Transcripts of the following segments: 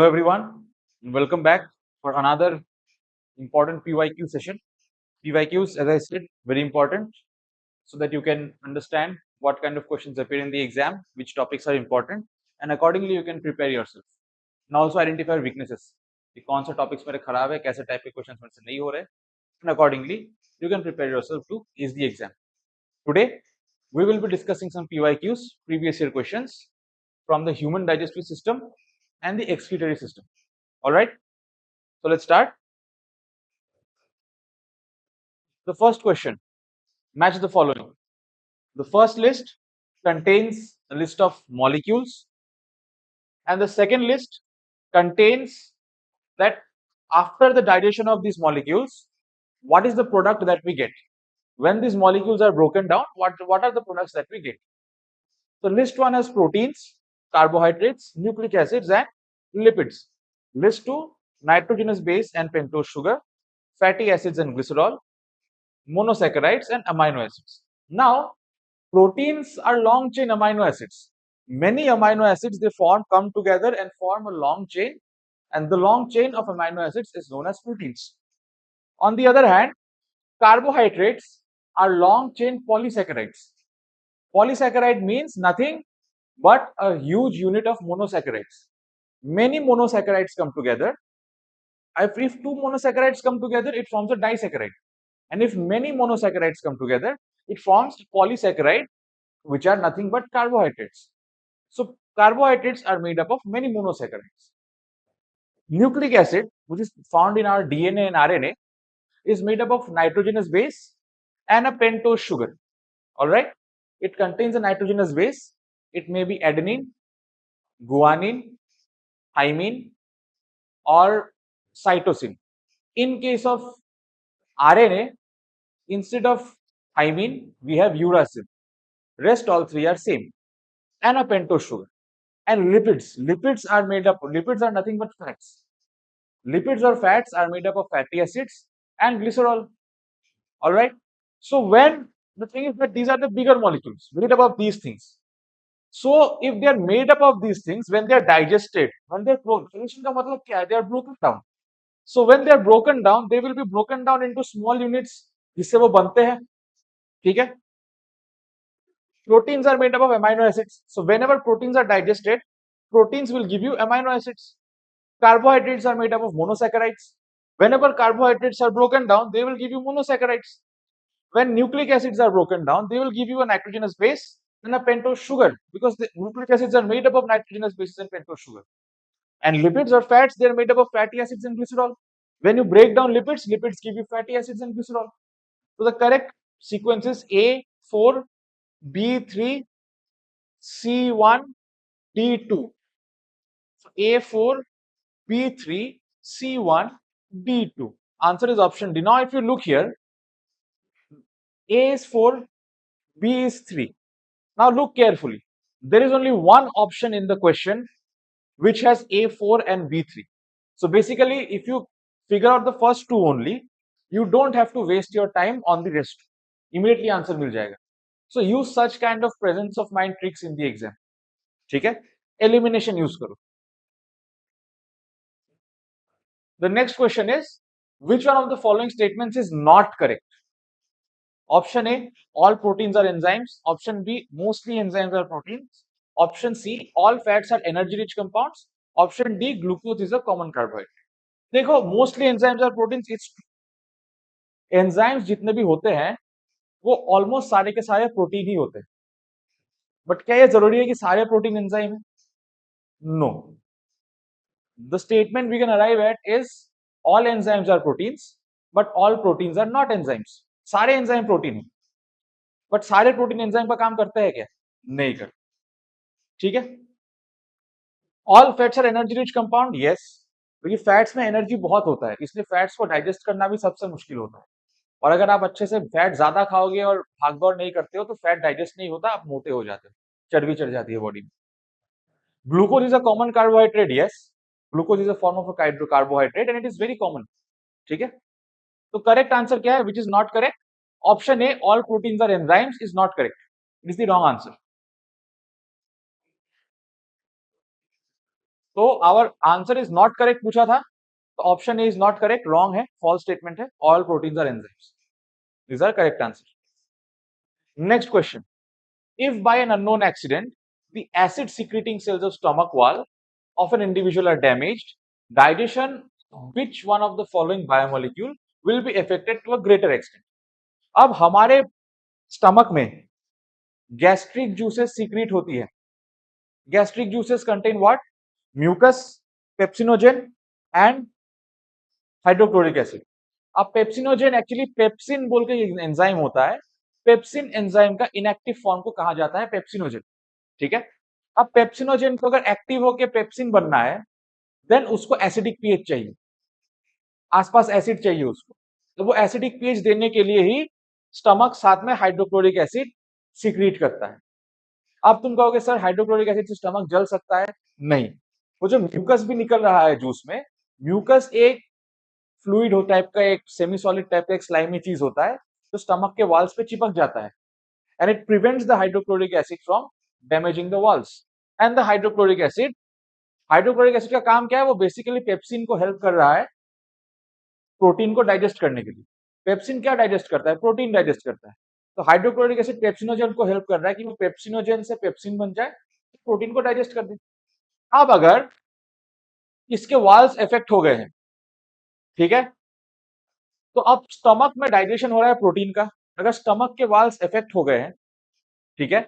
everyone, and welcome back for another important PYQ session. PYQs, as I said, very important so that you can understand what kind of questions appear in the exam, which topics are important, and accordingly you can prepare yourself. And also identify weaknesses. कि कौन सा topics मेरे खराब है, कैसे type के questions मेरे से नहीं हो रहे, and accordingly you can prepare yourself to ace the exam. Today we will be discussing some PYQs, previous year questions from the human digestive system and the excretory system. All right. So let's start. The first question, match the following. The first list contains a list of molecules, and the second list contains that after the digestion of these molecules, what is the product that we get? When these molecules are broken down, what are the products that we get? So list 1 has proteins, carbohydrates, nucleic acids, and lipids. List 2, nitrogenous base and pentose sugar, fatty acids and glycerol, monosaccharides, and amino acids. Now, proteins are long chain amino acids. Many amino acids they come together and form a long chain, and the long chain of amino acids is known as proteins. On the other hand, carbohydrates are long chain polysaccharides. Polysaccharide means nothing but a huge unit of monosaccharides. Many monosaccharides come together. If two monosaccharides come together, it forms a disaccharide. And if many monosaccharides come together, it forms polysaccharide, which are nothing but carbohydrates. So carbohydrates are made up of many monosaccharides. Nucleic acid, which is found in our DNA and RNA, is made up of nitrogenous base and a pentose sugar. All right. It contains a nitrogenous base. It may be adenine, guanine, thymine, or cytosine. In case of RNA, instead of thymine, we have uracil. Rest all three are same. And a pentose sugar. And lipids. Lipids are nothing but fats. Lipids or fats are made up of fatty acids and glycerol. All right. So when the thing is that these are the bigger molecules made up of these things. So if they are made up of these things, when they are digested, when they are they are broken down. So when they are broken down, they will be broken down into small units जिससे वो बनते हैं. ठीक है? Proteins are made up of amino acids. So whenever proteins are digested, proteins will give you amino acids. Carbohydrates are made up of monosaccharides. Whenever carbohydrates are broken down, they will give you monosaccharides. When nucleic acids are broken down, they will give you a nitrogenous base and a pentose sugar, because the nucleic acids are made up of nitrogenous bases and pentose sugar. And lipids or fats, they are made up of fatty acids and glycerol. When you break down lipids, lipids give you fatty acids and glycerol. So the correct sequence is A4, B3, C1, D2. So A4, B3, C1, D2. Answer is option D. Now if you look here, A is 4, B is 3. Now look carefully. There is only one option in the question which has A4 and B3. So basically, if you figure out the first two only, you don't have to waste your time on the rest. Immediately answer मिल जाएगा. So use such kind of presence of mind tricks in the exam. ठीक है? Elimination use करो. The next question is, which one of the following statements is not correct? Option A, all proteins are enzymes. Option B, mostly enzymes are proteins. Option C, all fats are energy rich compounds. Option D, glucose is a common carbohydrate. देखो, mostly enzymes are proteins. It's enzymes जितने भी होते हैं वो almost सारे के सारे protein ही होते हैं. बट क्या ये जरूरी है कि सारे प्रोटीन एंजाइम है? No. The statement we can arrive at is all enzymes are proteins, but all proteins are not enzymes. सारे एंजाइम प्रोटीन है, बट सारे प्रोटीन एंजाइम का काम करते हैं क्या? नहीं करते. ठीक है. All fats are energy rich compound, yes, क्योंकि फैट्स में एनर्जी बहुत होता है, इसलिए फैट्स को डाइजेस्ट करना भी सबसे मुश्किल होता है. और अगर आप अच्छे से फैट ज्यादा खाओगे और भागदौड़ नहीं करते हो तो फैट डाइजेस्ट नहीं होता, आप मोटे हो जाते हो, चर्बी चढ़ जाती है बॉडी में. Glucose is a common carbohydrate, yes, glucose is a form of a carbohydrate and it is very common. ठीक है. तो करेक्ट आंसर क्या है, which is not correct? Option A, all proteins are enzymes, is not correct. It is the wrong answer. तो our answer is not correct पूछा था, तो option A is not correct, wrong है, false statement है, all proteins are enzymes, these are correct answer. Next question, if by an unknown accident the acid secreting cells of stomach wall of an individual are damaged, digestion which one of the following biomolecule will be affected to a greater extent. अब हमारे stomach में gastric juices secrete होती है, gastric juices contain what, mucus, pepsinogen and hydrochloric acid. अब pepsinogen actually pepsin बोल के enzyme होता है, पेप्सिन एंजाइम का इनएक्टिव फॉर्म को कहा जाता है पेप्सिनोजेन. ठीक है, अब पेप्सिनोजेन को अगर एक्टिव होकर पेप्सिन बनना है, देन उसको एसिडिक पीएच चाहिए, आसपास एसिड चाहिए उसको, तो वो एसिडिक पीएच देने के लिए ही स्टमक साथ में हाइड्रोक्लोरिक एसिड सीक्रेट करता है. अब तुम कहोगे सर हाइड्रोक्लोरिक एसिड से स्टमक जल सकता है? नहीं, वो जो म्यूकस भी निकल रहा है जूस में, म्यूकस एक फ्लूइड हो टाइप का, एक सेमी सॉलिड टाइप का एक स्लाइमी चीज होता है, तो स्टमक के वॉल्स पे चिपक जाता है, and it prevents the hydrochloric acid from damaging the walls. And the hydrochloric acid का काम क्या है? वो बेसिकली पेप्सिन को हेल्प कर रहा है प्रोटीन को डाइजेस्ट करने के लिए. पेप्सिन क्या डाइजेस्ट करता है? प्रोटीन डाइजेस्ट करता है. तो हाइड्रोक्लोरिक एसिड पेप्सिनोजेन को हेल्प कर रहा है कि वो पेप्सिनोजेन से पेप्सिन बन जाए, प्रोटीन को डाइजेस्ट कर दे. अब अगर इसके वॉल्स इफेक्ट हो गए हैं, ठीक है, तो अब स्टमक में डाइजेशन हो रहा है प्रोटीन का, अगर स्टमक के वॉल्स इफेक्ट हो गए हैं, ठीक है,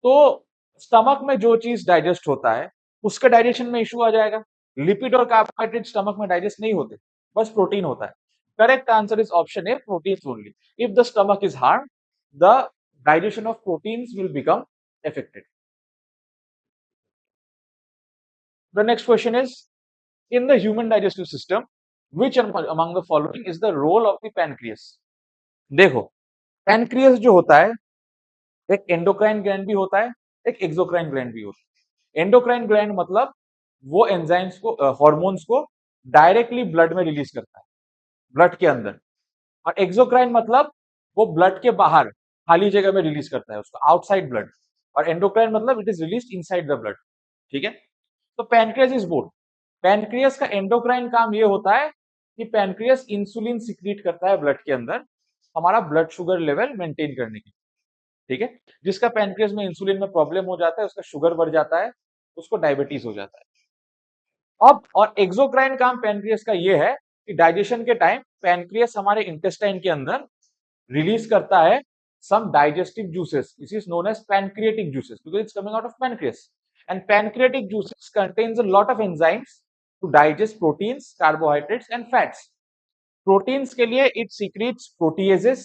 तो स्टमक में जो चीज डाइजेस्ट होता है उसके डाइजेशन में इश्यू आ जाएगा. लिपिड और कार्बोहाइड्रेट स्टमक में डाइजेस्ट नहीं होते, बस प्रोटीन होता है. Correct answer is option A, proteins only. If the stomach is harm, the digestion of proteins will become affected. The next question is, in the human digestive system, which among the following is the role of the pancreas? देखो, pancreas जो होता है, एक endocrine gland भी होता है, एक exocrine gland भी होता है. एंडोक्राइन ग्लैंड मतलब वो एंजाइम्स को, हार्मोन्स को डायरेक्टली ब्लड में रिलीज करता है, ब्लड के अंदर. और एक्सोक्राइन मतलब वो ब्लड के बाहर खाली जगह में रिलीज करता है उसको, आउटसाइड ब्लड. और एंडोक्राइन मतलब it is release inside the blood. ठीक है, तो पैनक्रियास इज बोथ. पैनक्रियास का एंडोक्राइन काम ये होता है कि पैनक्रियास इंसुलिन सिक्रीट करता है ब्लड के अंदर, हमारा ब्लड शुगर लेवल मेंटेन करने के. ठीक है, जिसका पैनक्रियास में इंसुलिन में प्रॉब्लम हो जाता है, उसका शुगर बढ़ जाता है, उसको डायबिटीज हो जाता है. अब और एक्सोक्राइन काम पैनक्रियास का ये है कि डाइजेशन के टाइम पैनक्रियास हमारे इंटेस्टाइन के अंदर रिलीज करता है some digestive juices. This is known as pancreatic juices because it's coming out of pancreas. And pancreatic juices contains a lot of enzymes to digest proteins, carbohydrates and fats. Proteins के लिए it secretes proteases,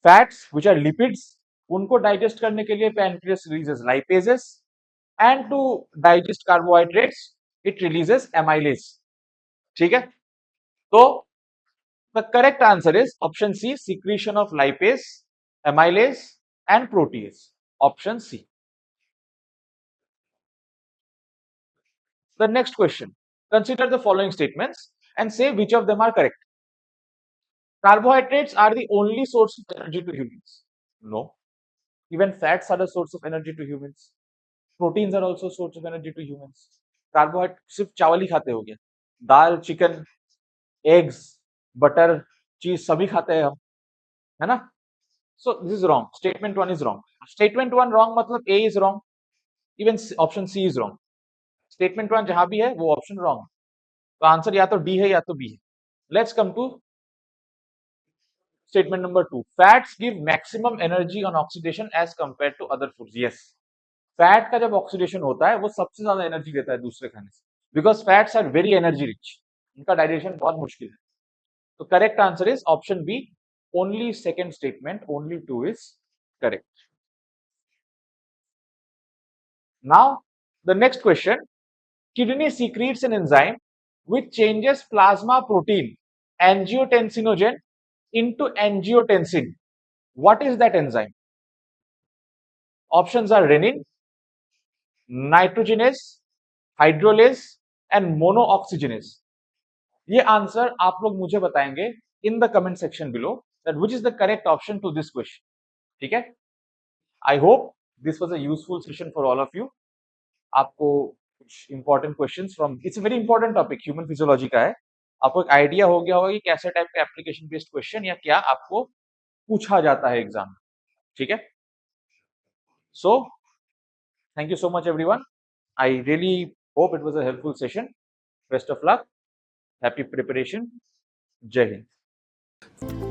fats which are lipids, उनको digest करने के लिए pancreas releases lipases, and to digest carbohydrates it releases amylase. ठीक है, तो the correct answer is option C, secretion of lipase, amylase and protease. Option C. The next question. Consider the following statements and say which of them are correct. Carbohydrates are the only source of energy to humans. No. Even fats are a source of energy to humans. Proteins are also a source of energy to humans. Carbohydrates सिर्फ चावल ही खाते हो गया, दाल, chicken, eggs, butter, चीज सभी खाते हैं हम, है ना. So this is wrong. Statement 1 is wrong. Statement 1 wrong मतलब A is wrong. Even option C is wrong. Statement 1 जहां भी है वो option wrong. तो आंसर या तो D है या तो B है. Let's come to statement number 2. Fats give maximum energy on oxidation as compared to other foods. Yes. Fat का जब ऑक्सीडेशन होता है वो सबसे ज्यादा एनर्जी देता है दूसरे खाने से, because fats are very energy rich, उनका डाइजेशन बहुत मुश्किल है. तो correct answer is option B, only second statement, only 2 is correct. Now the next question, kidney secretes an enzyme which changes plasma protein angiotensinogen into angiotensin. What is that enzyme? Options are renin, nitrogenase, hydrolase and monooxygenase. ये answer आप लोग मुझे बताएंगे in the comment section below that which is the correct option to this question. ठीक है, I hope this was a useful session for all of you. आपको कुछ important questions from, it's a very important topic, human physiology का है। आपको एक idea हो गया होगा कि कैसे टाइप का एप्लीकेशन बेस्ड क्वेश्चन या क्या आपको पूछा जाता है एग्जाम में। ठीक है, so thank you so much everyone, I really hope it was a helpful session. Best of luck, happy preparation, जय हिंद।